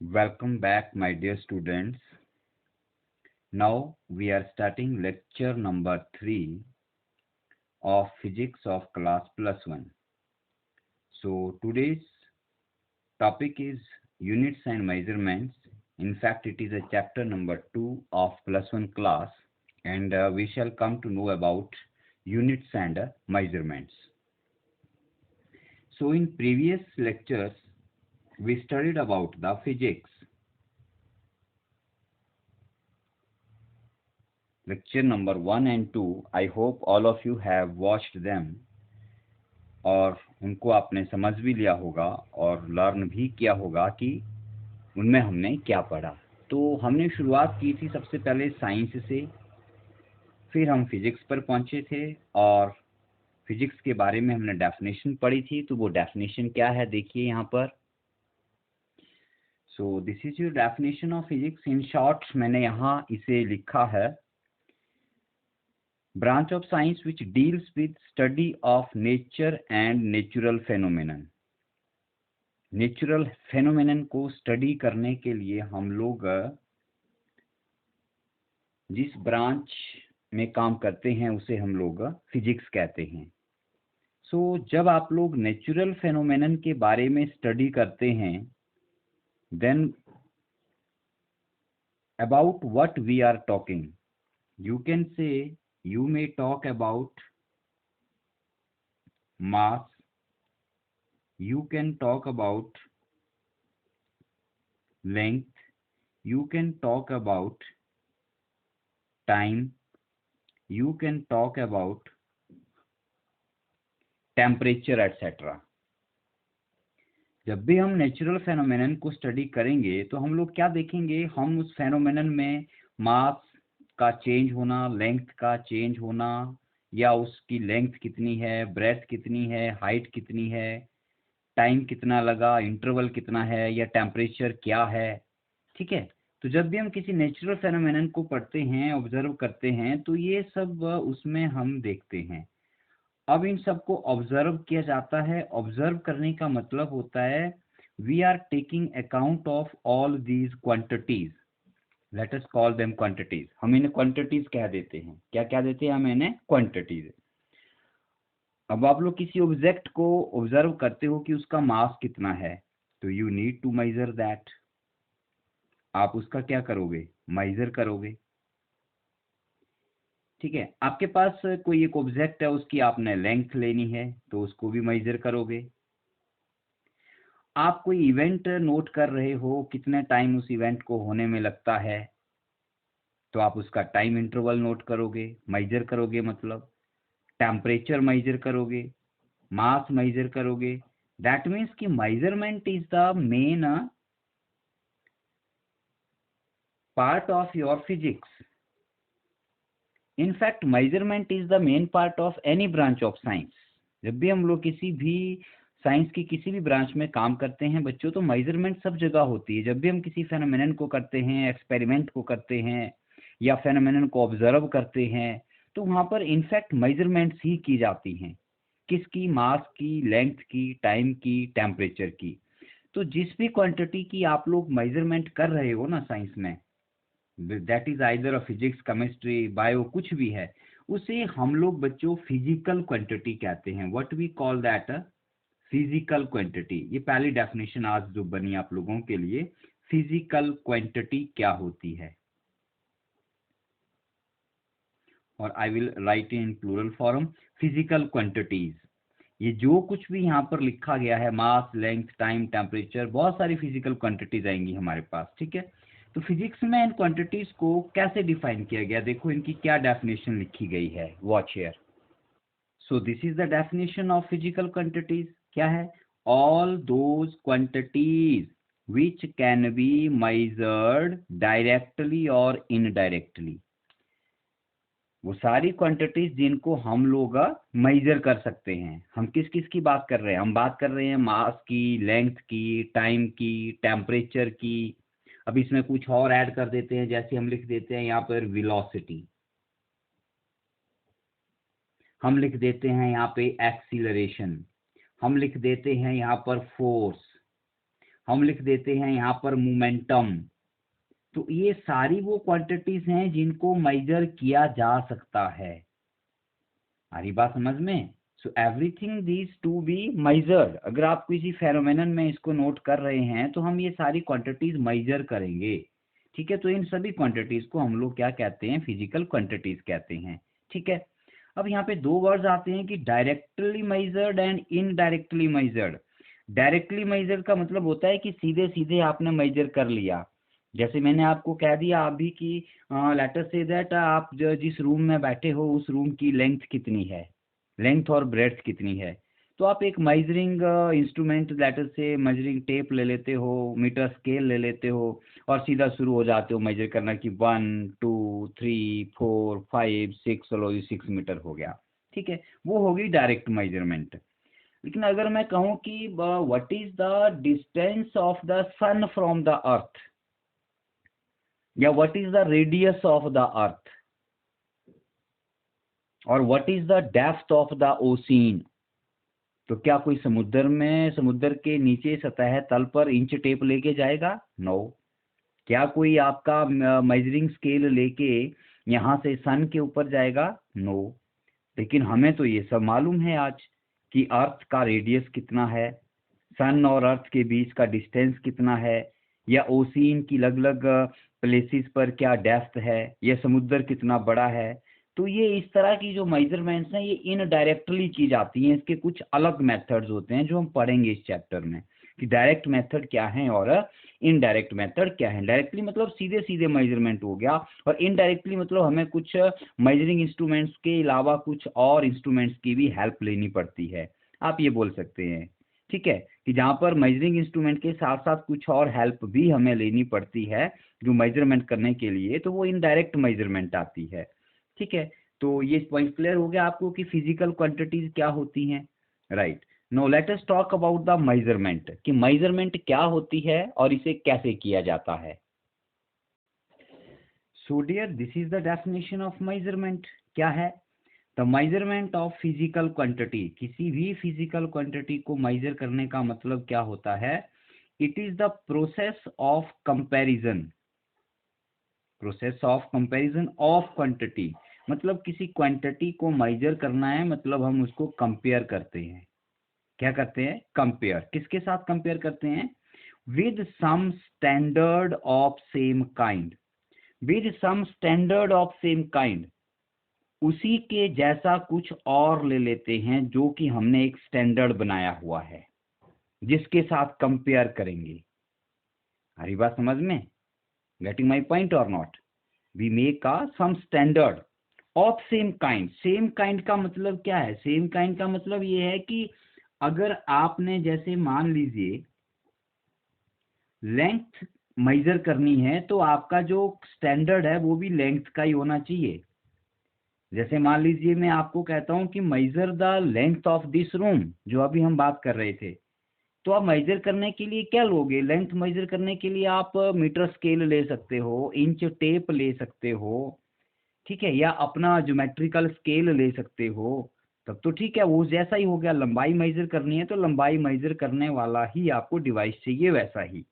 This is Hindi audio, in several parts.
Welcome back, my dear students. Now we are starting lecture number 3 of physics of class plus 1. So today's topic is units and measurements. In fact, it is a chapter number 2 of plus 1 class, and we shall come to know about units and measurements. So in previous lectures, we studied about the physics. Lecture number 1 and 2, I hope all of you have watched them और उनको आपने समझ भी लिया होगा और लर्न भी किया होगा कि उनमें हमने क्या पढ़ा। तो हमने शुरुआत की थी सबसे पहले साइंस से, फिर हम फिजिक्स पर पहुंचे थे और फिजिक्स के बारे में हमने डेफिनेशन पढ़ी थी। तो वो डेफिनेशन क्या है देखिए यहाँ पर। So this is your definition of physics. In short मैंने यहाँ इसे लिखा है, branch of science which deals with study of nature and natural phenomenon. Natural phenomenon को स्टडी करने के लिए हम लोग जिस ब्रांच में काम करते हैं उसे हम लोग फिजिक्स कहते हैं। सो जब आप लोग नेचुरल फेनोमेनन के बारे में स्टडी करते हैं, then about what we are talking, you can say you may talk about mass, you can talk about length, you can talk about time, you can talk about temperature etc. जब भी हम नेचुरल फेनोमेनन को स्टडी करेंगे तो हम लोग क्या देखेंगे, हम उस फेनोमेनन में मास का चेंज होना, लेंथ का चेंज होना, या उसकी लेंथ कितनी है, ब्रेथ कितनी है, हाइट कितनी है, टाइम कितना लगा, इंटरवल कितना है, या टेम्परेचर क्या है। ठीक है, तो जब भी हम किसी नेचुरल फेनोमेनन को पढ़ते हैं, ऑब्जर्व करते हैं, तो ये सब उसमें हम देखते हैं। अब इन सबको ऑब्जर्व किया जाता है। ऑब्जर्व करने का मतलब होता है we are taking account of all these quantities, let us call them quantities. हम इन्हें क्वांटिटीज कह देते हैं। क्या कह देते हैं हम इन्हें? क्वांटिटीज। अब आप लोग किसी ऑब्जेक्ट को ऑब्जर्व करते हो कि उसका मास कितना है, तो you need to measure that. आप उसका क्या करोगे? मेजर करोगे। ठीक है, आपके पास कोई एक ऑब्जेक्ट है, उसकी आपने लेंथ लेनी है तो उसको भी मेजर करोगे। आप कोई इवेंट नोट कर रहे हो, कितने टाइम उस इवेंट को होने में लगता है, तो आप उसका टाइम इंटरवल नोट करोगे, मेजर करोगे। मतलब टेम्परेचर मेजर करोगे, मास मेजर करोगे। दैट मीन्स कि measurement is the main part of your physics. In fact measurement is the main part of any branch of science. जब भी हम लोग किसी भी साइंस की किसी भी ब्रांच में काम करते हैं बच्चों, तो मेजरमेंट सब जगह होती है। जब भी हम किसी फेनोमेनन को करते हैं, एक्सपेरिमेंट को करते हैं, या फेनोमेनन को ऑब्जर्व करते हैं, तो वहाँ पर इनफैक्ट मेजरमेंट्स ही की जाती हैं। किसकी? मास की, लेंथ की, टाइम की, टेम्परेचर की। तो जिस भी क्वांटिटी की आप लोग मेजरमेंट कर रहे हो ना साइंस में, that is either physics, chemistry, bio, कुछ भी है, उसे हम लोग बच्चों फिजिकल क्वांटिटी कहते हैं। What we call that? Physical quantity. ये पहली डेफिनेशन आज जो बनी आप लोगों के लिए, फिजिकल क्वांटिटी क्या होती है। और I will write in plural form, physical quantities. ये जो कुछ भी यहाँ पर लिखा गया है, मास, लेंथ, टाइम, टेम्परेचर, बहुत सारी फिजिकल क्वांटिटीज आएंगी हमारे पास। ठीक है, तो फिजिक्स में इन क्वांटिटीज को कैसे डिफाइन किया गया, देखो इनकी क्या डेफिनेशन लिखी गई है। Watch here. So this is the definition of physical quantities. क्या है? All those quantities which can be measured directly or indirectly। वो सारी क्वांटिटीज जिनको हम लोग मेजर कर सकते हैं। हम किस किस की बात कर रहे हैं? हम बात कर रहे हैं मास की, लेंथ की, टाइम की, टेम्परेचर की। अब इसमें कुछ और ऐड कर देते हैं, जैसे हम लिख देते हैं यहाँ पर वेलोसिटी, हम लिख देते हैं यहाँ पे एक्सीलरेशन, हम लिख देते हैं यहाँ पर फोर्स, हम लिख देते हैं यहाँ पर मोमेंटम। तो ये सारी वो क्वांटिटीज हैं जिनको मेजर किया जा सकता है। हमारी बात समझ में? So everything these to be measured. अगर आप किसी फेनोमेनन में इसको नोट कर रहे हैं तो हम ये सारी क्वांटिटीज मेजर करेंगे। ठीक है, तो इन सभी क्वांटिटीज को हम लोग क्या कहते हैं? फिजिकल क्वांटिटीज कहते हैं। ठीक है, अब यहाँ पे दो वर्ड्स आते हैं कि directly measured and indirectly measured. Directly measured का मतलब होता है कि सीधे सीधे आपने मेजर कर लिया। जैसे मैंने आपको कह दिया अभी कि लेट अस से दैट आप जिस रूम में बैठे हो उस रूम की लेंथ कितनी है, लेंथ और ब्रेड्थ कितनी है। तो आप एक मेजरिंग इंस्ट्रूमेंट लेट अस से मेजरिंग टेप ले लेते हो, मीटर स्केल ले लेते हो और सीधा शुरू हो जाते हो मेजर करना कि 1 2 3 4 5 6, चलो ये 6 मीटर हो गया। ठीक है, वो होगी डायरेक्ट मेजरमेंट। लेकिन अगर मैं कहूँ कि what is the distance of the sun from the earth, या what is the radius of the earth, और what is the depth of the ocean, तो क्या कोई समुद्र में, समुद्र के नीचे सतह तल पर इंच टेप लेके जाएगा? नो। क्या कोई आपका मेजरिंग स्केल लेके यहाँ से सन के ऊपर जाएगा? नो। लेकिन हमें तो ये सब मालूम है आज कि अर्थ का रेडियस कितना है, सन और अर्थ के बीच का डिस्टेंस कितना है, या ओशियन की अलग अलग प्लेसेस पर क्या डेप्थ है, या समुद्र कितना बड़ा है। तो ये इस तरह की जो मेजरमेंट्स हैं ये इनडायरेक्टली की जाती हैं। इसके कुछ अलग मेथड्स होते हैं जो हम पढ़ेंगे इस चैप्टर में कि डायरेक्ट मेथड क्या है और इनडायरेक्ट मेथड क्या है। डायरेक्टली मतलब सीधे सीधे मेजरमेंट हो गया, और इनडायरेक्टली मतलब हमें कुछ मेजरिंग इंस्ट्रूमेंट्स के अलावा कुछ और इंस्ट्रूमेंट्स की भी हेल्प लेनी पड़ती है, आप ये बोल सकते हैं। ठीक है, कि जहाँ पर मेजरिंग इंस्ट्रूमेंट के साथ साथ कुछ और हेल्प भी हमें लेनी पड़ती है जो मेजरमेंट करने के लिए, तो वो इनडायरेक्ट मेजरमेंट आती है। ठीक है, तो ये पॉइंट क्लियर हो गया आपको कि फिजिकल क्वांटिटीज क्या होती हैं। Right, no let us talk about the measurement, कि मेजरमेंट क्या होती है और इसे कैसे किया जाता है। So dear, this is the definition of measurement. क्या है? The measurement of physical quantity. किसी भी फिजिकल क्वांटिटी को मेजर करने का मतलब क्या होता है? It is the process of comparison, process of comparison of quantity. मतलब किसी क्वांटिटी को मेजर करना है, मतलब हम उसको कंपेयर करते हैं। क्या करते हैं? कंपेयर। किसके साथ कंपेयर करते हैं? With some standard of same kind, with some standard of same kind, उसी के जैसा कुछ और ले लेते हैं जो कि हमने एक स्टैंडर्ड बनाया हुआ है जिसके साथ कंपेयर करेंगे। हमारी बात समझ में? गेटिंग माई पॉइंट और not? We make a some standard of same kind. Same kind का मतलब क्या है? सेम काइंड का मतलब ये है कि अगर आपने, जैसे मान लीजिए लेंथ मेजर करनी है, तो आपका जो स्टैंडर्ड है वो भी लेंथ का ही होना चाहिए। जैसे मान लीजिए मैं आपको कहता हूं कि measure the length of this room, जो अभी हम बात कर रहे थे, तो आप मेजर करने के लिए क्या लोगे? लेंथ मेजर करने के लिए आप मीटर स्केल ले सकते हो, इंच टेप ले सकते हो, ठीक है, या अपना ज्योमेट्रिकल स्केल ले सकते हो। तब तो ठीक है, वो जैसा ही हो गया। लंबाई मेजर करनी है तो लंबाई मेजर करने वाला ही आपको डिवाइस चाहिए, वैसा ही।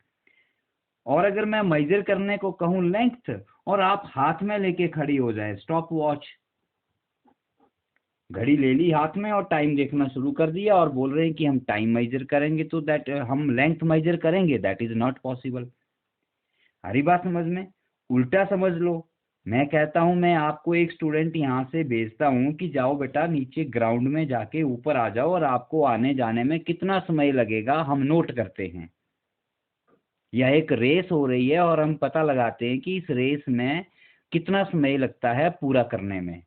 और अगर मैं मेजर करने को कहूँ लेंथ, और आप हाथ में लेके खड़ी हो जाए, स्टॉप वॉच, घड़ी ले ली हाथ में और टाइम देखना शुरू कर दिया और बोल रहे हैं कि हम टाइम मेजर करेंगे, तो दैट हम लेंथ मेजर करेंगे, दैट इज नॉट पॉसिबल। हरी बात समझ में? उल्टा समझ लो, मैं कहता हूं, मैं आपको एक स्टूडेंट यहाँ से भेजता हूँ कि जाओ बेटा नीचे ग्राउंड में जाके ऊपर आ जाओ, और आपको आने जाने में कितना समय लगेगा हम नोट करते हैं। यह एक रेस हो रही है और हम पता लगाते हैं कि इस रेस में कितना समय लगता है पूरा करने में।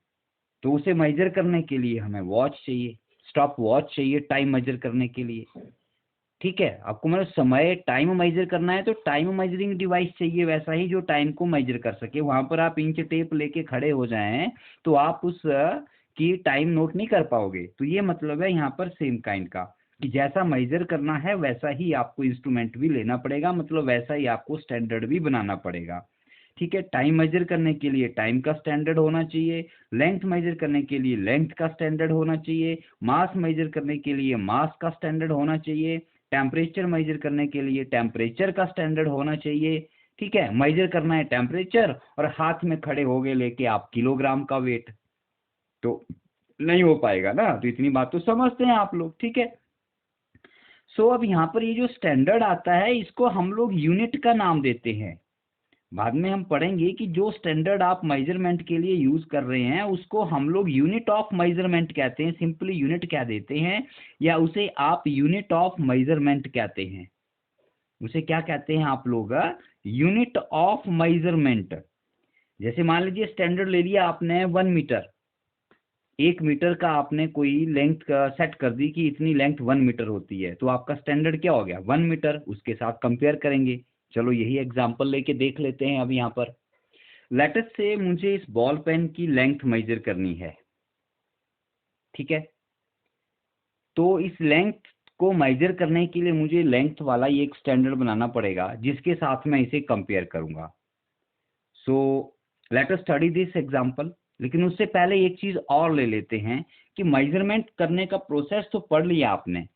तो उसे मेजर करने के लिए हमें वॉच चाहिए, स्टॉप वॉच चाहिए टाइम मेजर करने के लिए। ठीक है, आपको मतलब समय टाइम मेजर करना है तो टाइम मेजरिंग डिवाइस चाहिए, वैसा ही जो टाइम को मेजर कर सके। वहां पर आप इंच टेप लेके खड़े हो जाएं तो आप उस की टाइम नोट नहीं कर पाओगे। तो ये मतलब है यहाँ पर सेम काइंड का, कि जैसा मेजर करना है वैसा ही आपको इंस्ट्रूमेंट भी लेना पड़ेगा, मतलब वैसा ही आपको स्टैंडर्ड भी बनाना पड़ेगा। ठीक है, टाइम मेजर करने के लिए टाइम का स्टैंडर्ड होना चाहिए, लेंथ मेजर करने के लिए लेंथ का स्टैंडर्ड होना चाहिए, मास मेजर करने के लिए मास का स्टैंडर्ड होना चाहिए, टेम्परेचर मेजर करने के लिए टेम्परेचर का स्टैंडर्ड होना चाहिए, ठीक है। मेजर करना है टेम्परेचर और हाथ में खड़े हो गए लेके आप किलोग्राम का वेट, तो नहीं हो पाएगा ना। तो इतनी बात तो समझते हैं आप लोग, ठीक है। सो अब यहाँ पर ये जो स्टैंडर्ड आता है इसको हम लोग यूनिट का नाम देते हैं। बाद में हम पढ़ेंगे कि जो स्टैंडर्ड आप मेजरमेंट के लिए यूज कर रहे हैं उसको हम लोग यूनिट ऑफ मेजरमेंट कहते हैं, सिंपली यूनिट कह देते हैं, या उसे आप यूनिट ऑफ मेजरमेंट कहते हैं। उसे क्या कहते हैं आप लोग? Unit of measurement. जैसे मान लीजिए स्टैंडर्ड ले लिया आपने 1 मीटर, 1 मीटर का आपने कोई लेंथ का सेट कर दी कि इतनी लेंथ 1 मीटर होती है, तो आपका स्टैंडर्ड क्या हो गया? 1 मीटर। उसके साथ कंपेयर करेंगे। चलो यही एग्जांपल लेके देख लेते हैं। अब यहाँ पर लेट अस से मुझे इस बॉल पेन की लेंथ मेजर करनी है, ठीक है। तो इस लेंथ को मेजर करने के लिए मुझे लेंथ वाला ये एक स्टैंडर्ड बनाना पड़ेगा जिसके साथ मैं इसे कंपेयर करूंगा। सो let us study this example. लेकिन उससे पहले एक चीज और ले लेते हैं कि मेजरमेंट करने का प्रोसेस तो पढ़ लिया आपने,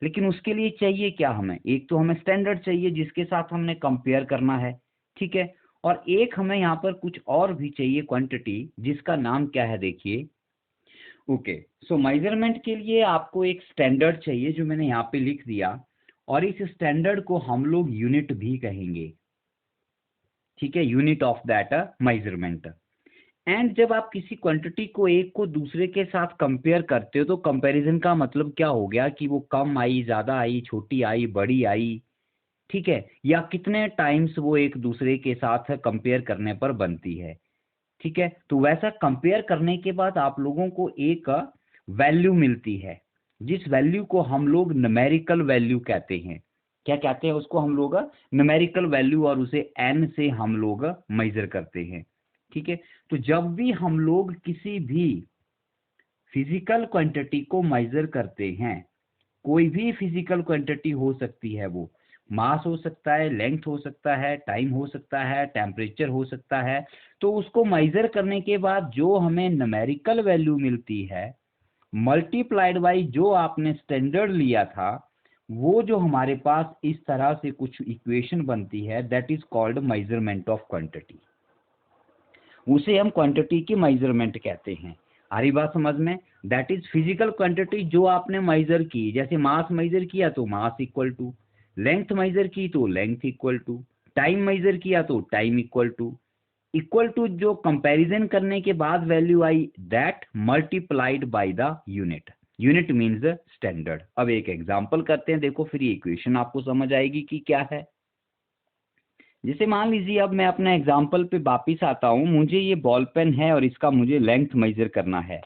लेकिन उसके लिए चाहिए क्या हमें? एक तो हमें स्टैंडर्ड चाहिए जिसके साथ हमने कंपेयर करना है, ठीक है। और एक हमें यहाँ पर कुछ और भी चाहिए क्वांटिटी, जिसका नाम क्या है देखिए। ओके, सो मेजरमेंट के लिए आपको एक स्टैंडर्ड चाहिए जो मैंने यहाँ पे लिख दिया, और इस स्टैंडर्ड को हम लोग यूनिट भी कहेंगे, ठीक है। Unit of that measurement. And जब आप किसी क्वांटिटी को एक को दूसरे के साथ कंपेयर करते हो तो कंपैरिजन का मतलब क्या हो गया कि वो कम आई, ज्यादा आई, छोटी आई, बड़ी आई, ठीक है, या कितने टाइम्स वो एक दूसरे के साथ कंपेयर करने पर बनती है, ठीक है। तो वैसा कंपेयर करने के बाद आप लोगों को एक वैल्यू मिलती है, जिस वैल्यू को हम लोग न्यूमेरिकल वैल्यू कहते हैं। क्या कहते हैं उसको हम लोग? Numerical value. और उसे एन से हम लोग मेजर करते हैं, ठीक है। तो जब भी हम लोग किसी भी फिजिकल क्वांटिटी को मेजर करते हैं, कोई भी फिजिकल क्वांटिटी हो सकती है, वो मास हो सकता है, लेंथ हो सकता है, टाइम हो सकता है, टेम्परेचर हो सकता है, तो उसको मेजर करने के बाद जो हमें न्यूमेरिकल वैल्यू मिलती है मल्टीप्लाइड बाई जो आपने स्टैंडर्ड लिया था, वो जो हमारे पास इस तरह से कुछ इक्वेशन बनती है, that is called measurement of quantity. उसे हम क्वांटिटी की मेजरमेंट कहते हैं। आ रही बात समझ में? दैट इज फिजिकल क्वांटिटी जो आपने मेजर की। जैसे मास मेजर किया तो mass equal to, length measure की तो length equal to, time measure किया तो टाइम इक्वल टू जो कंपैरिजन करने के बाद वैल्यू आई, that multiplied by the unit. Unit means standard. अब एक एग्जांपल करते हैं, देखो फिर ये इक्वेशन आपको समझ आएगी कि क्या है। जैसे मान लीजिए अब मैं अपना एग्जाम्पल पे वापिस आता हूँ, मुझे ये बॉल पेन है और इसका मुझे लेंथ मेजर करना है,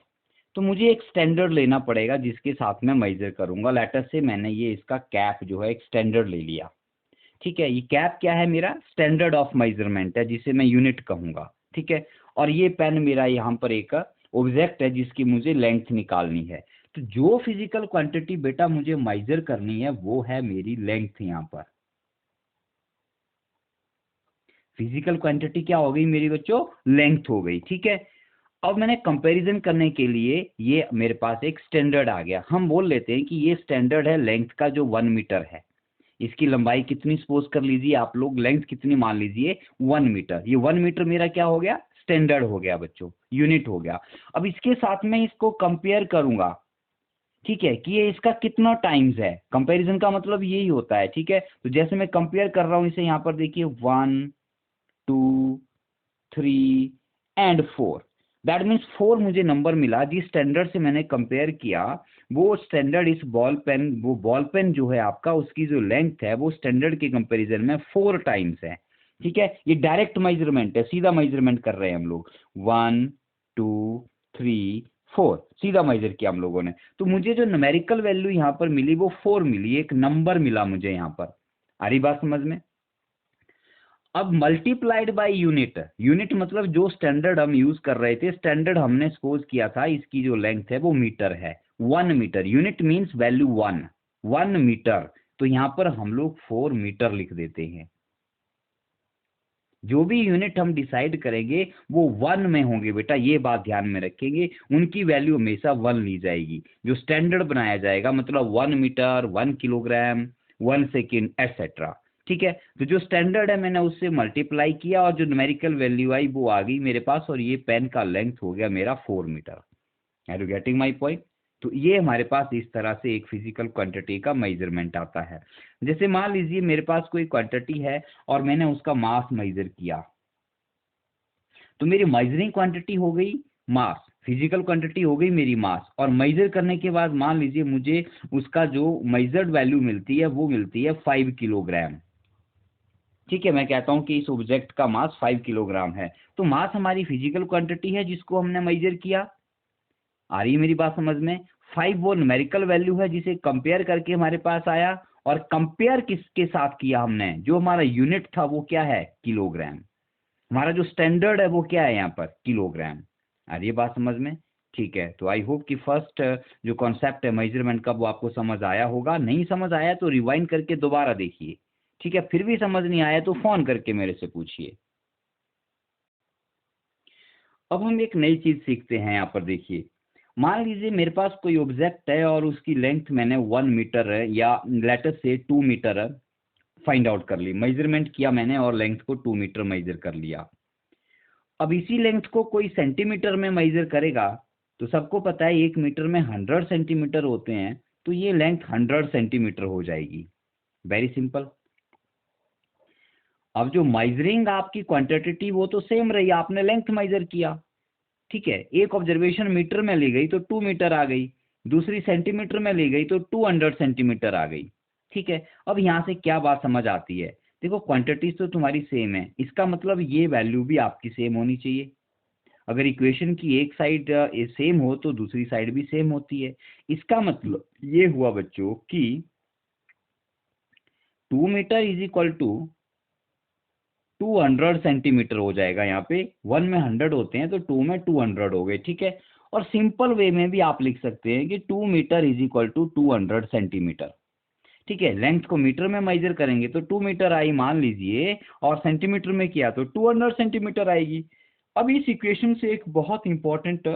तो मुझे एक स्टैंडर्ड लेना पड़ेगा जिसके साथ मैं मेजर करूंगा। लेटर से मैंने ये इसका कैप जो है एक स्टैंडर्ड ले लिया, ठीक है। ये कैप क्या है? मेरा स्टैंडर्ड ऑफ मेजरमेंट है जिसे मैं यूनिट कहूंगा, ठीक है। और ये पेन मेरा यहाँ पर एक ऑब्जेक्ट है जिसकी मुझे लेंथ निकालनी है। तो जो फिजिकल क्वांटिटी बेटा मुझे मेजर करनी है वो है मेरी लेंथ। यहाँ पर फिजिकल क्वांटिटी क्या हो गई मेरी बच्चों? लेंथ हो गई, ठीक है। अब मैंने कंपैरिजन करने के लिए ये मेरे पास एक स्टैंडर्ड आ गया। हम बोल लेते हैं कि ये स्टैंडर्ड है लेंथ का जो 1 मीटर है। इसकी लंबाई कितनी सपोज कर लीजिए आप लोग, लेंथ कितनी मान लीजिए? 1 मीटर। ये 1 मीटर मेरा क्या हो गया? स्टैंडर्ड हो गया बच्चों, यूनिट हो गया। अब इसके साथ में इसको कंपेयर करूंगा, ठीक है, कि ये इसका कितना टाइम्स है। कंपैरिजन का मतलब यही होता है, ठीक है। तो जैसे मैं कंपेयर कर रहा हूं इसे, यहाँ पर देखिए 1 2 3 एंड 4, दैट मीन्स 4 मुझे नंबर मिला जिस स्टैंडर्ड से मैंने कंपेयर किया। वो स्टैंडर्ड इस बॉल पेन, वो बॉल पेन जो है आपका, उसकी जो लेंथ है वो स्टैंडर्ड के कंपैरिजन में 4 टाइम्स है, ठीक है। ये डायरेक्ट मेजरमेंट है, सीधा मेजरमेंट कर रहे हैं हम लोग। 1 2 3 4 सीधा मेजर किया हम लोगों ने। तो मुझे जो न्यूमेरिकल वैल्यू यहाँ पर मिली वो 4 मिली, एक नंबर मिला मुझे यहाँ पर। आ रही बात समझ में? अब मल्टीप्लाइड बाय यूनिट, यूनिट मतलब जो स्टैंडर्ड हम यूज कर रहे थे, स्टैंडर्ड हमने सपोज किया था इसकी जो लेंथ है वो मीटर है, 1 metre. Unit means value 1 metre. तो यहाँ पर हम लोग 4 मीटर लिख देते हैं। जो भी यूनिट हम डिसाइड करेंगे वो 1 में होंगे बेटा, ये बात ध्यान में रखेंगे। उनकी वैल्यू हमेशा 1 ली जाएगी। जो स्टैंडर्ड बनाया जाएगा मतलब 1 मीटर, 1 किलोग्राम, 1 सेकेंड एटसेट्रा। ठीक है, तो जो स्टैंडर्ड है मैंने उससे मल्टीप्लाई किया और जो न्यूमेरिकल वैल्यू आई वो आ गई मेरे पास, और ये पेन का लेंथ हो गया मेरा 4 metre. Are you getting my point? तो ये हमारे पास इस तरह से एक फिजिकल क्वांटिटी का मेजरमेंट आता है। जैसे मान लीजिए मेरे पास कोई क्वांटिटी है और मैंने उसका मास मेजर किया, तो मेरी मेजरिंग क्वांटिटी हो गई मास, फिजिकल क्वांटिटी हो गई मेरी मास, और मेजर करने के बाद मान लीजिए मुझे उसका जो मेजर्ड वैल्यू मिलती है वो मिलती है 5 किलोग्राम। ठीक है, मैं कहता हूं कि इस ऑब्जेक्ट का मास 5 किलोग्राम है, तो मास हमारी फिजिकल क्वांटिटी है जिसको हमने मेजर किया। आ रही है मेरी बात समझ में? 5 वो न्यूमेरिकल वैल्यू है जिसे कंपेयर करके हमारे पास आया, और कंपेयर किसके साथ किया हमने? जो हमारा यूनिट था वो क्या है? किलोग्राम। हमारा जो स्टैंडर्ड है वो क्या है यहाँ पर? किलोग्राम। आ रही है बात समझ में? ठीक है, तो आई होप कि फर्स्ट जो कॉन्सेप्ट है मेजरमेंट का वो आपको समझ आया होगा। नहीं समझ आया तो रिवाइंड करके दोबारा देखिए। ठीक है, फिर भी समझ नहीं आया तो फोन करके मेरे से पूछिए। अब हम एक नई चीज सीखते हैं। यहाँ पर देखिए, मान लीजिए मेरे पास कोई ऑब्जेक्ट है और उसकी लेंथ मैंने 1 मीटर है या लेटर से 2 मीटर है, फाइंड आउट कर ली, मेजरमेंट किया मैंने और लेंथ को 2 मीटर मेजर कर लिया। अब इसी लेंथ को कोई सेंटीमीटर में मेजर करेगा, तो सबको पता है 1 मीटर में 100 सेंटीमीटर होते हैं, तो ये लेंथ 100 सेंटीमीटर हो जाएगी। Very simple. अब जो मेजरिंग आपकी क्वांटिटी वो तो सेम रही, आपने लेंथ मेजर किया। ठीक है, एक ऑब्जर्वेशन मीटर में ली गई तो 2 मीटर आ गई, दूसरी सेंटीमीटर में ली गई तो 200 सेंटीमीटर आ गई। ठीक है, अब यहाँ से क्या बात समझ आती है? देखो क्वांटिटीज तो तुम्हारी सेम है, इसका मतलब ये वैल्यू भी आपकी सेम होनी चाहिए। अगर इक्वेशन की एक साइड सेम हो तो दूसरी साइड भी सेम होती है। इसका मतलब ये हुआ बच्चों कि 2 metre is equal to 200 centimetre हो जाएगा। यहाँ पे 1 में 100 होते हैं तो 2 में 200 हो गए। ठीक है, और सिंपल वे में भी आप लिख सकते हैं कि 2 metre is equal to 200 centimetre. ठीक है, लेंथ को मीटर में मेजर करेंगे तो 2 मीटर आई मान लीजिए, और सेंटीमीटर में किया तो 200 सेंटीमीटर आएगी। अब इस इक्वेशन से एक बहुत इंपॉर्टेंट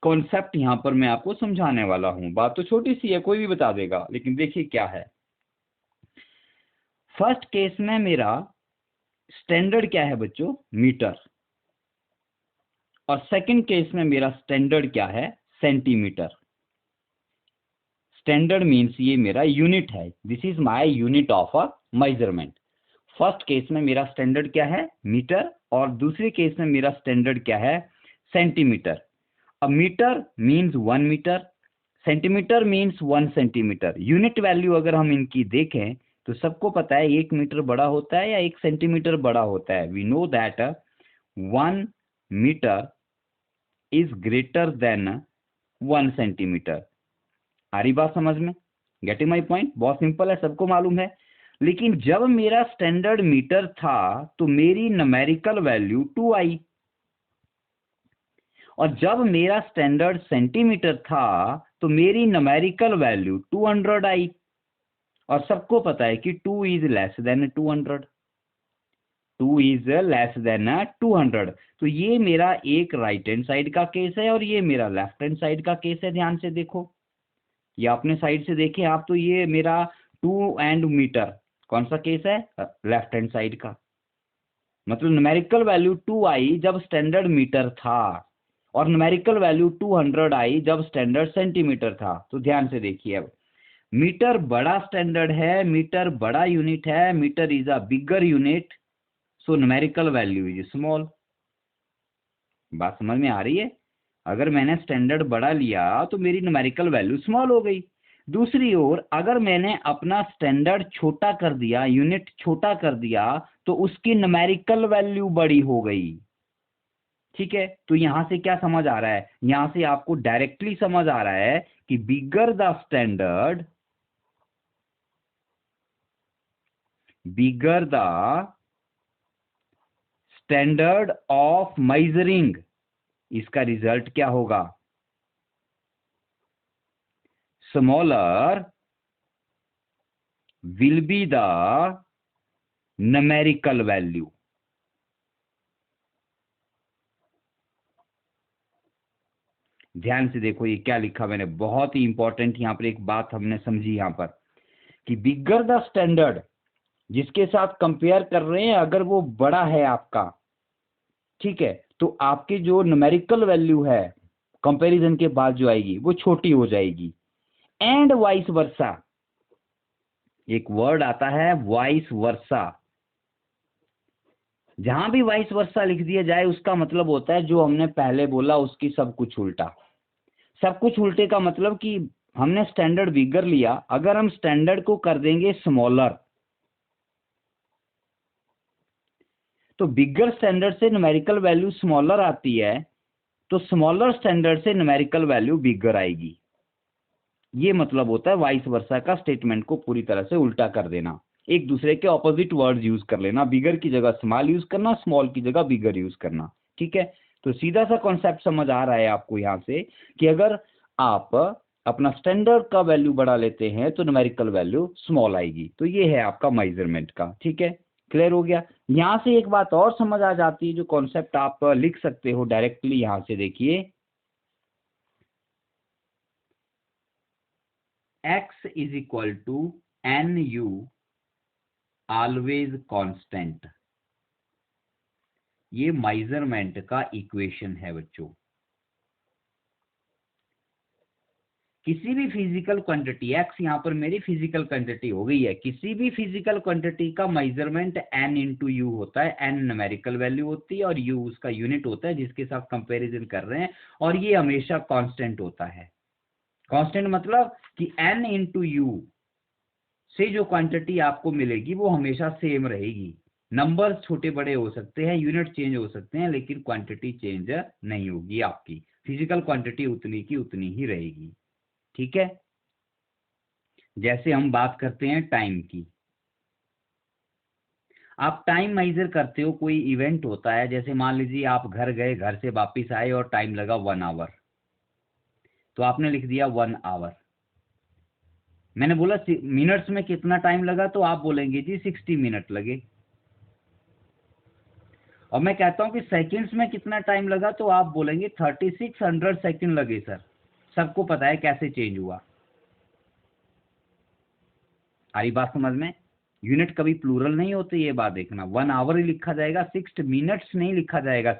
कॉन्सेप्ट यहाँ पर मैं आपको समझाने वाला हूँ। बात तो छोटी सी है, कोई भी बता देगा, लेकिन देखिए क्या है। फर्स्ट केस में मेरा स्टैंडर्ड क्या है बच्चों? मीटर। और सेकंड केस में मेरा स्टैंडर्ड क्या है? सेंटीमीटर। स्टैंडर्ड मीन्स ये मेरा यूनिट है, this is my unit of a measurement. First case में मेरा स्टैंडर्ड क्या है? मीटर, और दूसरे केस में मेरा स्टैंडर्ड क्या है? सेंटीमीटर। अब metre means 1 metre, centimetre means 1 centimetre. Unit value अगर हम इनकी देखें तो सबको पता है 1 मीटर बड़ा होता है या 1 सेंटीमीटर बड़ा होता है। We know that 1 metre is greater than 1 centimetre. आ रही बात समझ में? Getting my point? बहुत सिंपल है, सबको मालूम है। लेकिन जब मेरा स्टैंडर्ड मीटर था तो मेरी न्यूमेरिकल वैल्यू 2 आई, और जब मेरा स्टैंडर्ड सेंटीमीटर था तो मेरी न्यूमेरिकल वैल्यू 200 आई, और सबको पता है कि 2 is less than 200, 2 is less than 200। तो ये मेरा एक राइट हैंड साइड का केस है और ये मेरा लेफ्ट हैंड साइड का केस है। ध्यान से देखो, ये अपने साइड से देखें आप, तो ये मेरा 2 एंड मीटर कौन सा केस है? लेफ्ट हैंड साइड का। मतलब न्यूमेरिकल वैल्यू 2 आई जब स्टैंडर्ड मीटर था, और न्यूमेरिकल वैल्यू 200 आई जब स्टैंडर्ड सेंटीमीटर था। तो ध्यान से देखिए, अब मीटर बड़ा स्टैंडर्ड है, मीटर बड़ा यूनिट है, metre is a bigger unit, so numerical value is small. बात समझ में आ रही है? अगर मैंने स्टैंडर्ड बड़ा लिया तो मेरी न्यूमेरिकल वैल्यू स्मॉल हो गई। दूसरी ओर अगर मैंने अपना स्टैंडर्ड छोटा कर दिया, यूनिट छोटा कर दिया, तो उसकी न्यूमेरिकल वैल्यू बड़ी हो गई। ठीक है, तो यहां से क्या समझ आ रहा है? यहां से आपको डायरेक्टली समझ आ रहा है कि bigger the standard, bigger the standard of measuring, इसका रिजल्ट क्या होगा? Smaller will be the numerical value. ध्यान से देखो ये क्या लिखा मैंने, बहुत ही इंपॉर्टेंट। यहां पर एक बात हमने समझी यहां पर कि बिगर द स्टैंडर्ड, जिसके साथ कंपेयर कर रहे हैं, अगर वो बड़ा है आपका, ठीक है, तो आपकी जो न्यूमेरिकल वैल्यू है कंपैरिजन के बाद जो आएगी वो छोटी हो जाएगी। एंड वाइस वर्सा, एक वर्ड आता है वाइस वर्सा, जहां भी वाइस वर्सा लिख दिया जाए उसका मतलब होता है जो हमने पहले बोला उसकी सब कुछ उल्टा। सब कुछ उल्टे का मतलब कि हमने स्टैंडर्ड बिगर लिया, अगर हम स्टैंडर्ड को कर देंगे स्मॉलर, तो बिगर स्टैंडर्ड से न्यूमेरिकल वैल्यू स्मॉलर आती है, तो स्मॉलर स्टैंडर्ड से न्यूमेरिकल वैल्यू बिगर आएगी। ये मतलब होता है वाइस वर्सा का स्टेटमेंट को पूरी तरह से उल्टा कर देना, एक दूसरे के ऑपोजिट वर्ड्स यूज कर लेना, बिगर की जगह स्मॉल यूज करना, स्मॉल की जगह बिगर यूज करना। ठीक है, तो सीधा सा कॉन्सेप्ट समझ आ रहा है आपको यहाँ से कि अगर आप अपना स्टैंडर्ड का वैल्यू बढ़ा लेते हैं तो न्यूमेरिकल वैल्यू स्मॉल आएगी। तो ये है आपका मेजरमेंट का। ठीक है, क्लियर हो गया। यहाँ से एक बात और समझ आ जाती है, जो कॉन्सेप्ट आप लिख सकते हो डायरेक्टली, यहाँ से देखिए, x is equal to n u always constant. ये मेजरमेंट का इक्वेशन है बच्चों। किसी भी फिजिकल क्वांटिटी, x यहाँ पर मेरी फिजिकल क्वांटिटी हो गई है, किसी भी फिजिकल क्वांटिटी का मेजरमेंट n इंटू यू होता है। n न्यूमेरिकल वैल्यू होती है और u उसका यूनिट होता है जिसके साथ कंपैरिजन कर रहे हैं, और ये हमेशा कांस्टेंट होता है। कांस्टेंट मतलब कि n इंटू यू से जो क्वांटिटी आपको मिलेगी वो हमेशा सेम रहेगी। नंबर छोटे बड़े हो सकते हैं, यूनिट चेंज हो सकते हैं, लेकिन क्वांटिटी चेंज नहीं होगी। आपकी फिजिकल क्वांटिटी उतनी की उतनी ही रहेगी। ठीक है, जैसे हम बात करते हैं टाइम की, आप टाइम मेजर करते हो, कोई इवेंट होता है, जैसे मान लीजिए आप घर गए, घर से वापस आए और टाइम लगा 1 आवर, तो आपने लिख दिया 1 आवर। मैंने बोला मिनट्स में कितना टाइम लगा, तो आप बोलेंगे जी 60 मिनट लगे। और मैं कहता हूं कि सेकंड्स में कितना टाइम लगा, तो आप बोलेंगे 3600 सेकंड लगे सर। सबको पता है कैसे चेंज हुआ। सारी बात समझ में। यूनिट कभी प्लूरल नहीं होते, ये बात देखना। 1 आवर ही लिखा जाएगा, 60 मिनट्स नहीं लिखा जाएगा।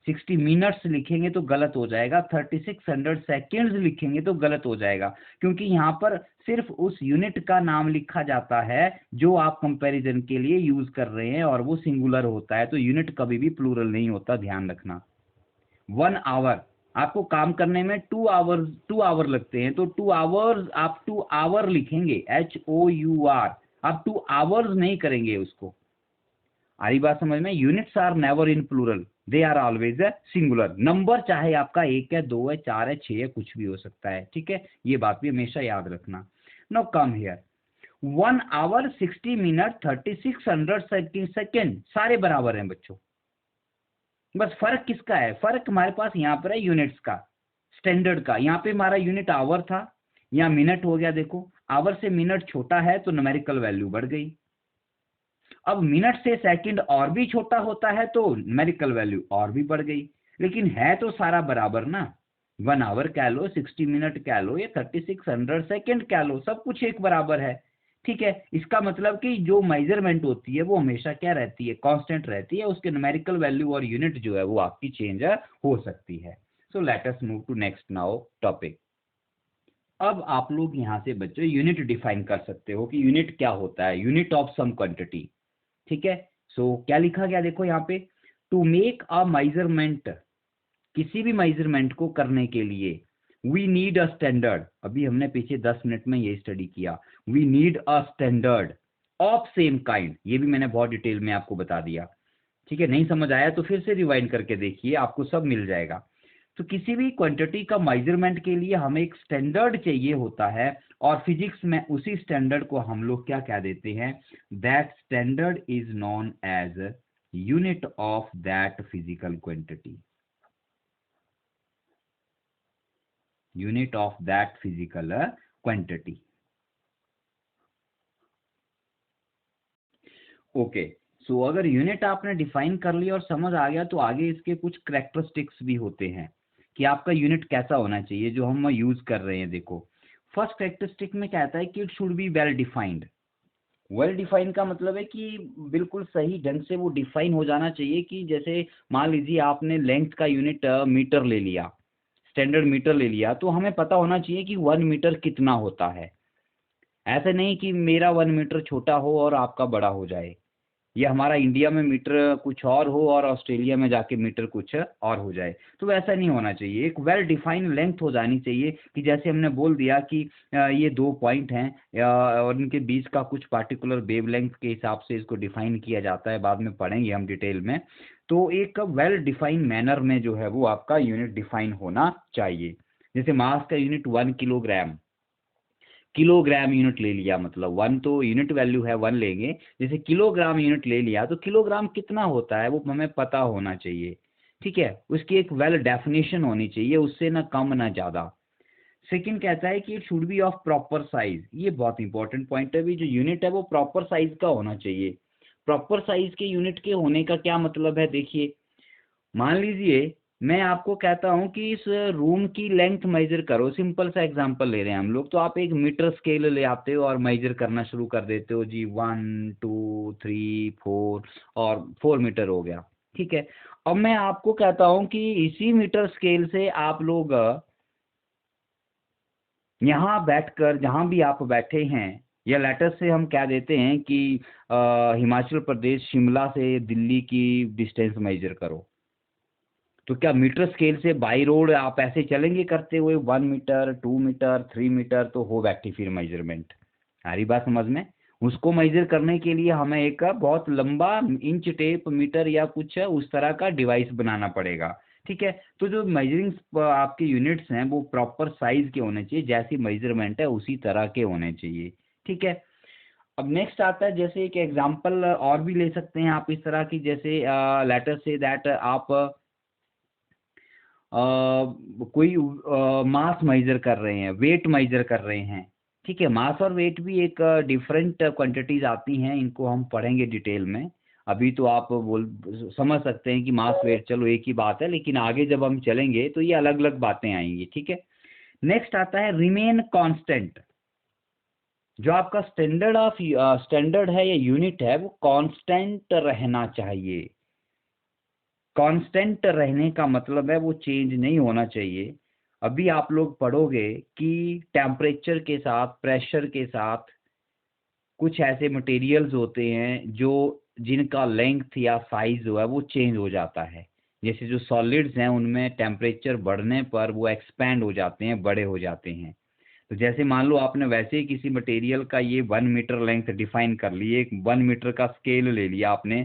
60 मिनट्स लिखेंगे तो गलत हो जाएगा, 3600 सेकेंड्स लिखेंगे तो गलत हो जाएगा, क्योंकि यहाँ पर सिर्फ उस यूनिट का नाम लिखा जाता है जो आप कंपैरिजन के लिए यूज कर रहे हैं, और वो सिंगुलर होता है। तो यूनिट कभी भी प्लूरल नहीं होता, ध्यान रखना। 1 आवर, आपको काम करने में 2 आवर लगते हैं, तो 2 आवर्स आप 2 आवर लिखेंगे, HOUR। आप 2 आवर्स नहीं करेंगे उसको। आरी बात समझ में। Units are never in plural, they are always a singular. Number चाहे आपका 1 है, 2 है, 4 है, 6 है, कुछ भी हो सकता है। ठीक है, ये बात भी हमेशा याद रखना। No come here, 1 hour 60 minute 3600 second सारे बराबर हैं बच्चों। बस फर्क किसका है? फर्क हमारे पास यहाँ पर है यूनिट्स का, स्टैंडर्ड का। यहाँ पे हमारा यूनिट आवर था, यहाँ मिनट हो गया। देखो, आवर से मिनट छोटा है तो न्यूमेरिकल वैल्यू बढ़ गई। अब मिनट से सेकंड और भी छोटा होता है तो न्यूमेरिकल वैल्यू और भी बढ़ गई, लेकिन है तो सारा बराबर ना। 1 आवर कह लो, 60 मिनट कह लो, या 3600 सेकेंड कह लो, सब कुछ एक बराबर है। ठीक है, इसका मतलब कि जो मेजरमेंट होती है वो हमेशा क्या रहती है? कांस्टेंट रहती है। उसके न्यूमेरिकल वैल्यू और यूनिट जो है वो आपकी चेंज हो सकती है। So let us move to next now topic. अब आप लोग यहाँ से बच्चों यूनिट डिफाइन कर सकते हो कि यूनिट क्या होता है, यूनिट ऑफ सम क्वांटिटी। ठीक है, सो क्या लिखा गया देखो यहाँ पे, टू मेक अ मेजरमेंट, किसी भी मेजरमेंट को करने के लिए वी नीड अ स्टैंडर्ड। अभी हमने पीछे 10 मिनट में ये स्टडी किया। We need a standard of same kind, ये भी मैंने बहुत डिटेल में आपको बता दिया। ठीक है, नहीं समझ आया तो फिर से रिवाइंड करके देखिए, आपको सब मिल जाएगा। तो किसी भी क्वांटिटी का मेजरमेंट के लिए हमें एक स्टैंडर्ड चाहिए होता है, और फिजिक्स में उसी स्टैंडर्ड को हम लोग क्या कह देते हैं? That standard is known as unit of that physical quantity, unit of that physical quantity. Okay, so अगर यूनिट आपने डिफाइन कर लिया और समझ आ गया, तो आगे इसके कुछ कैरेक्टरिस्टिक्स भी होते हैं कि आपका यूनिट कैसा होना चाहिए जो हम यूज कर रहे हैं। देखो, फर्स्ट कैरेक्टरिस्टिक में कहता है कि it should be well defined. Well define का मतलब है कि बिल्कुल सही ढंग से वो डिफाइन हो जाना चाहिए। कि जैसे मान लीजिए आपने लेंथ का यूनिट मीटर ले लिया, स्टैंडर्ड मीटर ले लिया, तो हमें पता होना चाहिए कि 1 मीटर कितना होता है। ऐसा नहीं कि मेरा 1 मीटर छोटा हो और आपका बड़ा हो जाए, या हमारा इंडिया में मीटर कुछ और हो और ऑस्ट्रेलिया में जाके मीटर कुछ और हो जाए। तो ऐसा नहीं होना चाहिए। एक वेल डिफाइंड लेंथ हो जानी चाहिए कि जैसे हमने बोल दिया कि ये 2 पॉइंट हैं और इनके बीच का कुछ पार्टिकुलर वेव लेंथ के हिसाब से इसको डिफाइन किया जाता है, बाद में पढ़ेंगे हम डिटेल में। तो एक वेल डिफाइंड मैनर में जो है वो आपका यूनिट डिफाइन होना चाहिए। जैसे मास का यूनिट 1 किलोग्राम, किलोग्राम यूनिट ले लिया, मतलब 1 तो यूनिट वैल्यू है, 1 लेंगे। जैसे किलोग्राम यूनिट ले लिया तो किलोग्राम कितना होता है वो हमें पता होना चाहिए। ठीक है, उसकी एक वेल डेफिनेशन होनी चाहिए, उससे ना कम ना ज़्यादा। सेकंड कहता है कि it should be of proper size. ये बहुत इंपॉर्टेंट पॉइंट है भी, जो यूनिट है वो प्रॉपर साइज का होना चाहिए। प्रॉपर साइज के यूनिट के होने का क्या मतलब है, देखिए मान लीजिए मैं आपको कहता हूं कि इस रूम की लेंथ मेजर करो, सिंपल सा एग्जांपल ले रहे हैं हम लोग, तो आप एक मीटर स्केल ले आते हो और मेजर करना शुरू कर देते हो जी, 1 2 3 4 और 4 मीटर हो गया। ठीक है, अब मैं आपको कहता हूं कि इसी मीटर स्केल से आप लोग यहाँ बैठकर जहाँ भी आप बैठे हैं, या लेटर से हम कह देते हैं कि हिमाचल प्रदेश शिमला से दिल्ली की डिस्टेंस मेजर करो, तो क्या मीटर स्केल से बाई रोड आप ऐसे चलेंगे करते हुए 1 मीटर 2 मीटर 3 मीटर, तो हो बैठी फिर मेजरमेंट। सारी बात समझ में। उसको मेजर करने के लिए हमें एक बहुत लंबा इंच टेप मीटर या कुछ उस तरह का डिवाइस बनाना पड़ेगा। ठीक है, तो जो मेजरिंग आपके यूनिट्स हैं वो प्रॉपर साइज के होने चाहिए, जैसी मेजरमेंट है उसी तरह के होने चाहिए। ठीक है, अब नेक्स्ट आता है, जैसे एक एग्जांपल और भी ले सकते हैं आप इस तरह की, जैसे लेटर से दैट आप कोई मास मेजर कर रहे हैं, वेट मेजर कर रहे हैं। ठीक है, मास और वेट भी एक डिफरेंट क्वांटिटीज आती हैं, इनको हम पढ़ेंगे डिटेल में। अभी तो आप बोल समझ सकते हैं कि मास वेट चलो एक ही बात है, लेकिन आगे जब हम चलेंगे तो ये अलग अलग बातें आएंगी। ठीक है, नेक्स्ट आता है रिमेन कांस्टेंट। जो आपका स्टैंडर्ड है या यूनिट है वो कांस्टेंट रहना चाहिए। कांस्टेंट रहने का मतलब है वो चेंज नहीं होना चाहिए। अभी आप लोग पढ़ोगे कि टेम्परेचर के साथ, प्रेशर के साथ कुछ ऐसे मटेरियल्स होते हैं जो जिनका लेंथ या साइज जो है वो चेंज हो जाता है। जैसे जो सॉलिड्स हैं उनमें टेम्परेचर बढ़ने पर वो एक्सपैंड हो जाते हैं, बड़े हो जाते हैं। तो जैसे मान लो आपने वैसे ही किसी मटेरियल का ये 1 मीटर लेंथ डिफाइन कर ली, एक 1 मीटर का स्केल ले लिया आपने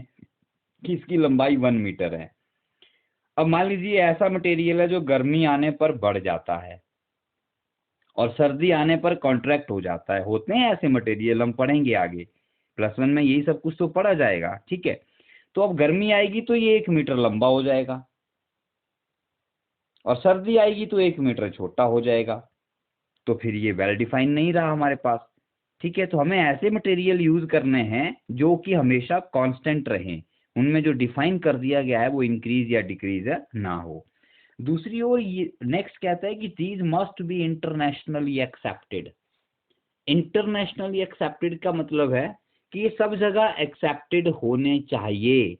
कि इसकी लंबाई 1 मीटर है। अब मान लीजिए ऐसा मटेरियल है जो गर्मी आने पर बढ़ जाता है और सर्दी आने पर कॉन्ट्रैक्ट हो जाता है। होते हैं ऐसे मटेरियल, हम पढ़ेंगे आगे, +1 में यही सब कुछ तो पढ़ा जाएगा। ठीक है, तो अब गर्मी आएगी तो ये 1 मीटर लंबा हो जाएगा और सर्दी आएगी तो 1 मीटर छोटा हो जाएगा। तो फिर ये वेल डिफाइन नहीं रहा हमारे पास। ठीक है, तो हमें ऐसे मटेरियल यूज करने हैं जो कि हमेशा कांस्टेंट रहें, उनमें जो डिफाइन कर दिया गया है वो इंक्रीज या डिक्रीज ना हो। दूसरी ओर ये नेक्स्ट कहता है कि these must be internationally accepted. Internationally accepted का मतलब है कि ये सब जगह एक्सेप्टेड होने चाहिए।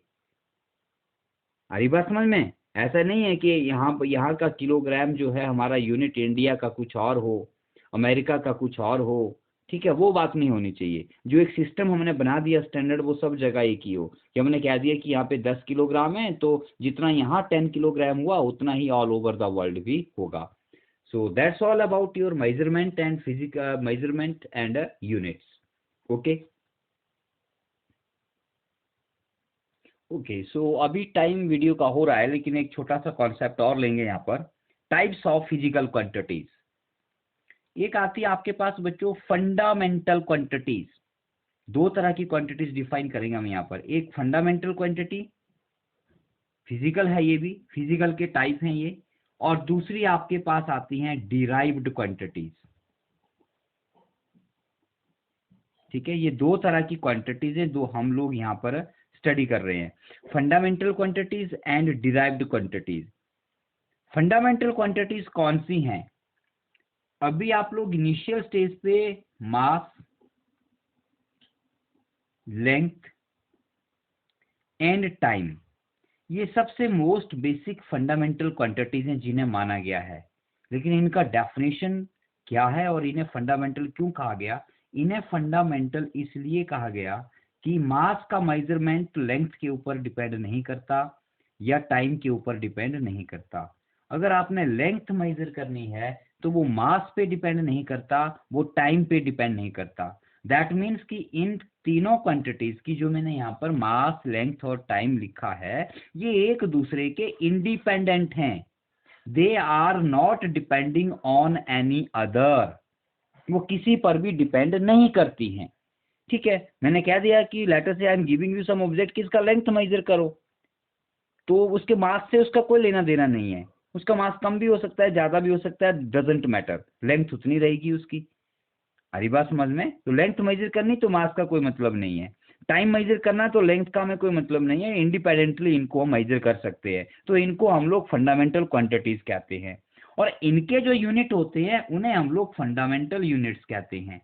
हरी बात समझ में। ऐसा नहीं है कि यहाँ का किलोग्राम जो है हमारा यूनिट इंडिया का कुछ और हो, अमेरिका का कुछ और हो। ठीक है, वो बात नहीं होनी चाहिए। जो एक सिस्टम हमने बना दिया स्टैंडर्ड, वो सब जगह एक ही हो। कि हमने कह दिया कि यहाँ पे 10 किलोग्राम है तो जितना यहाँ 10 किलोग्राम हुआ उतना ही ऑल ओवर द वर्ल्ड भी होगा। So that's all about your measurement and physical measurement and units. Okay okay, so अभी टाइम वीडियो का हो रहा है, लेकिन एक छोटा सा कॉन्सेप्ट और लेंगे यहाँ पर। Types of physical quantities. एक आती है आपके पास बच्चों फंडामेंटल क्वांटिटीज। दो तरह की क्वांटिटीज डिफाइन करेंगे हम यहाँ पर। एक फंडामेंटल क्वांटिटी, फिजिकल है, ये भी फिजिकल के टाइप हैं ये। और दूसरी आपके पास आती हैं डिराइव्ड क्वांटिटीज। ठीक है, ये दो तरह की क्वांटिटीज है, दो हम लोग यहाँ पर स्टडी कर रहे हैं, fundamental quantities and derived quantities. Fundamental quantities कौन सी हैं? अभी आप लोग इनिशियल स्टेज पे मास, लेंथ एंड टाइम, ये सबसे मोस्ट बेसिक फंडामेंटल क्वांटिटीज हैं जिन्हें माना गया है। लेकिन इनका डेफिनेशन क्या है और इन्हें फंडामेंटल क्यों कहा गया? इन्हें फंडामेंटल इसलिए कहा गया कि मास का मेजरमेंट लेंथ के ऊपर डिपेंड नहीं करता या टाइम के ऊपर डिपेंड नहीं करता। अगर आपने लेंथ मेजर करनी है तो वो मास पे डिपेंड नहीं करता, वो टाइम पे डिपेंड नहीं करता। दैट मीन्स कि इन तीनों क्वांटिटीज की जो मैंने यहाँ पर मास, लेंथ और टाइम लिखा है, ये एक दूसरे के इंडिपेंडेंट हैं। They are not depending on any other, वो किसी पर भी डिपेंड नहीं करती हैं। ठीक है, मैंने कह दिया कि लेटर से I am giving you some object, किसका लेंथ मेजर करो, तो उसके मास से उसका कोई लेना देना नहीं है। उसका मास कम भी हो सकता है, ज्यादा भी हो सकता है, डजंट मैटर, लेंथ उतनी रहेगी उसकी। हरी बात समझ में? तो लेंथ मेजर करनी तो मास का कोई मतलब नहीं है, टाइम मेजर करना तो लेंथ का हमें कोई मतलब नहीं है, इंडिपेंडेंटली इनको हम मेजर कर सकते हैं। तो इनको हम लोग फंडामेंटल क्वांटिटीज कहते हैं, और इनके जो यूनिट होते हैं उन्हें हम लोग फंडामेंटल यूनिट्स कहते हैं।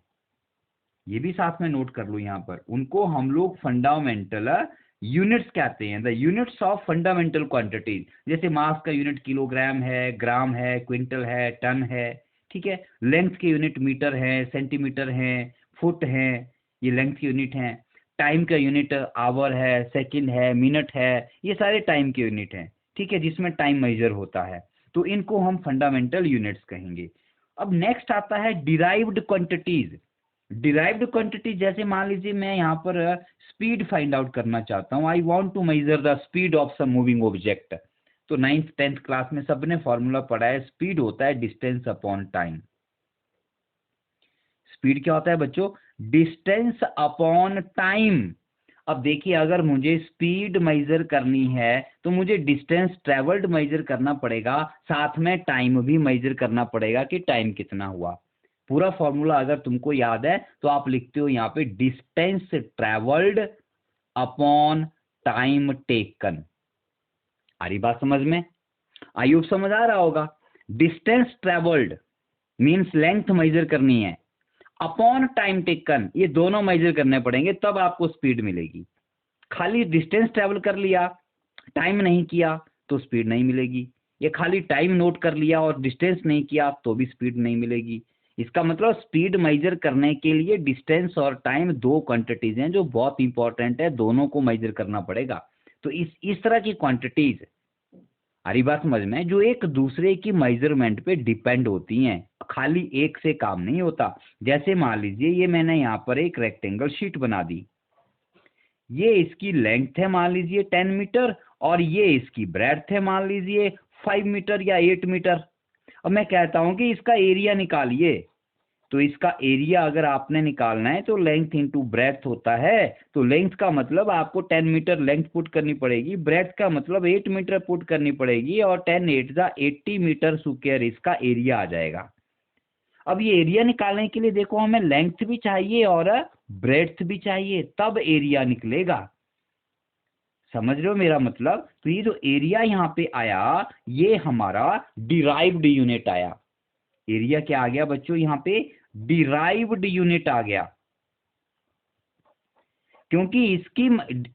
ये भी साथ में नोट कर लो यहाँ पर, उनको हम लोग फंडामेंटल यूनिट्स कहते हैं, the units of fundamental quantities. जैसे मास का यूनिट किलोग्राम है, ग्राम है, क्विंटल है, टन है। ठीक है, लेंथ के यूनिट मीटर है, सेंटीमीटर है, फुट है, ये लेंथ के यूनिट है। टाइम का यूनिट आवर है, सेकंड है, मिनट है, ये सारे टाइम के यूनिट हैं। ठीक है, जिसमें टाइम मेजर होता है, तो इनको हम फंडामेंटल यूनिट्स कहेंगे। अब नेक्स्ट आता है डिराइव्ड क्वांटिटीज। डिराइव्ड क्वांटिटी, जैसे मान लीजिए मैं यहाँ पर स्पीड फाइंड आउट करना चाहता हूँ, I want to measure the speed of some moving object. तो 9th 10th क्लास में सबने फॉर्मूला पढ़ा है, स्पीड होता है डिस्टेंस अपॉन टाइम। स्पीड क्या होता है बच्चों? Distance upon time. अब देखिए, अगर मुझे स्पीड मेजर करनी है तो मुझे डिस्टेंस ट्रेवल्ड मेजर करना पड़ेगा, साथ में टाइम भी मेजर करना पड़ेगा कि टाइम कितना हुआ। पूरा फॉर्मूला अगर तुमको याद है तो आप लिखते हो यहाँ पे distance travelled upon time taken. आ रही बात समझ में? आयुब समझ आ रहा होगा। Distance travelled means length measure करनी है, अपॉन टाइम टेकन, ये दोनों मेजर करने पड़ेंगे तब आपको स्पीड मिलेगी। खाली डिस्टेंस ट्रेवल कर लिया, टाइम नहीं किया तो स्पीड नहीं मिलेगी। ये खाली टाइम नोट कर लिया और डिस्टेंस नहीं किया तो भी स्पीड नहीं मिलेगी। इसका मतलब स्पीड मेजर करने के लिए डिस्टेंस और टाइम दो क्वांटिटीज हैं जो बहुत इंपॉर्टेंट है, दोनों को मेजर करना पड़ेगा। तो इस तरह की क्वांटिटीज, हरी बात समझ में, जो एक दूसरे की मेजरमेंट पे डिपेंड होती हैं, खाली एक से काम नहीं होता। जैसे मान लीजिए ये मैंने यहाँ पर एक रेक्टेंगल शीट बना दी, ये इसकी लेंथ है मान लीजिए 10 मीटर और ये इसकी ब्रेड्थ है मान लीजिए 5 मीटर या 8 मीटर। अब मैं कहता हूं कि इसका एरिया निकालिए, तो इसका एरिया अगर आपने निकालना है तो लेंथ इंटू ब्रेड्थ होता है। तो लेंथ का मतलब आपको 10 मीटर लेंथ पुट करनी पड़ेगी, ब्रेड्थ का मतलब 8 मीटर पुट करनी पड़ेगी, और 10 8 जा 80 मीटर स्क्वायर इसका एरिया आ जाएगा। अब ये एरिया निकालने के लिए देखो, हमें लेंथ भी चाहिए और ब्रेड्थ भी चाहिए, तब एरिया निकलेगा। समझ रहे हो मेरा मतलब? तो ये जो एरिया यहाँ पे आया, ये हमारा डिराइव्ड यूनिट आया। एरिया क्या आ गया बच्चों यहाँ पे? डिराइव्ड यूनिट आ गया, क्योंकि इसकी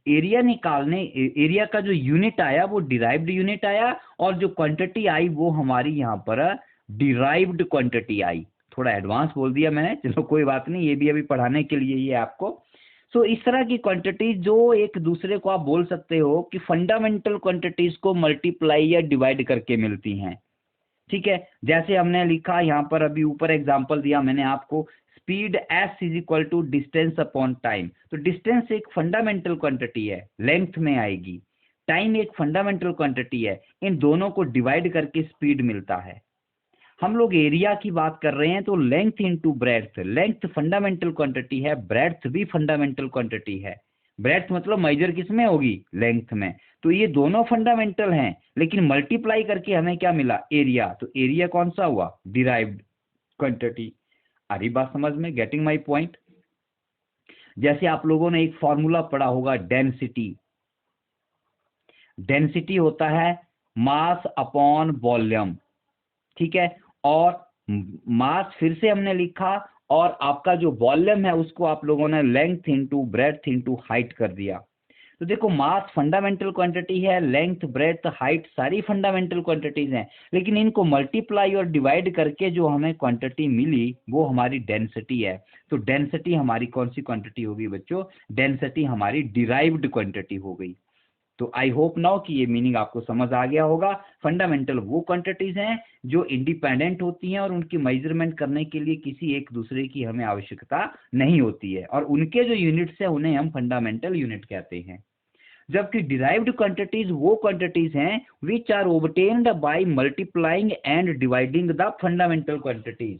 एरिया निकालने, एरिया का जो यूनिट आया वो डिराइव्ड यूनिट आया, और जो क्वांटिटी आई वो हमारी यहाँ पर डिराइव्ड क्वांटिटी आई। थोड़ा एडवांस बोल दिया मैंने, चलो कोई बात नहीं, ये भी अभी पढ़ाने के लिए ही है आपको। सो इस तरह की क्वांटिटीज जो एक दूसरे को आप बोल सकते हो कि फंडामेंटल क्वांटिटीज को मल्टीप्लाई या डिवाइड करके मिलती हैं। ठीक है, जैसे हमने लिखा यहाँ पर, अभी ऊपर एग्जांपल दिया मैंने आपको, speed s is equal to distance upon time. तो डिस्टेंस एक फंडामेंटल क्वांटिटी है, लेंथ में आएगी, टाइम एक फंडामेंटल क्वांटिटी है, इन दोनों को डिवाइड करके स्पीड मिलता है। हम लोग एरिया की बात कर रहे हैं तो length into breadth, length fundamental quantity है, ब्रेड्थ भी फंडामेंटल क्वांटिटी है। ब्रेड्थ मतलब मेजर किस में होगी? लेंथ में। तो ये दोनों फंडामेंटल हैं, लेकिन मल्टीप्लाई करके हमें क्या मिला? एरिया। तो एरिया कौन सा हुआ? Derived quantity. आ रही बात समझ में? Getting my point? जैसे आप लोगों ने एक फॉर्मूला पढ़ा होगा, डेंसिटी। डेंसिटी होता है मास अपॉन वॉल्यूम, ठीक है, और मास फिर से हमने लिखा, और आपका जो वॉल्यूम है उसको आप लोगों ने length into breadth into height कर दिया। तो देखो मास फंडामेंटल क्वांटिटी है, लेंथ ब्रेड्थ हाइट सारी फंडामेंटल क्वांटिटीज हैं, लेकिन इनको मल्टीप्लाई और डिवाइड करके जो हमें क्वांटिटी मिली वो हमारी डेंसिटी है। तो डेंसिटी हमारी कौन सी क्वांटिटी होगी बच्चों? डेंसिटी हमारी डिराइव्ड क्वांटिटी हो गई। तो आई होप नाउ कि ये मीनिंग आपको समझ आ गया होगा। फंडामेंटल वो क्वांटिटीज हैं जो इंडिपेंडेंट होती हैं और उनकी मेजरमेंट करने के लिए किसी एक दूसरे की हमें आवश्यकता नहीं होती है, और उनके जो यूनिट्स हैं उन्हें हम फंडामेंटल यूनिट कहते हैं। जबकि डिराइव्ड क्वांटिटीज वो क्वांटिटीज हैं which are obtained by multiplying and dividing the fundamental quantities.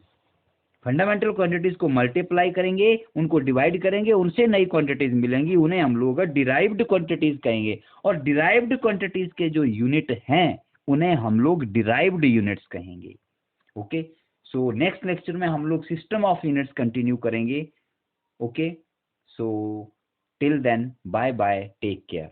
Fundamental quantities को मल्टीप्लाई करेंगे, उनको डिवाइड करेंगे, उनसे नई क्वांटिटीज मिलेंगी, उन्हें हम लोग डिराइव्ड क्वांटिटीज कहेंगे। और डिराइव्ड क्वांटिटीज के जो यूनिट हैं उन्हें हम लोग डिराइव्ड यूनिट्स कहेंगे। ओके, सो नेक्स्ट लेक्चर में हम लोग सिस्टम ऑफ यूनिट्स कंटिन्यू करेंगे। Okay, so till then bye bye, take care.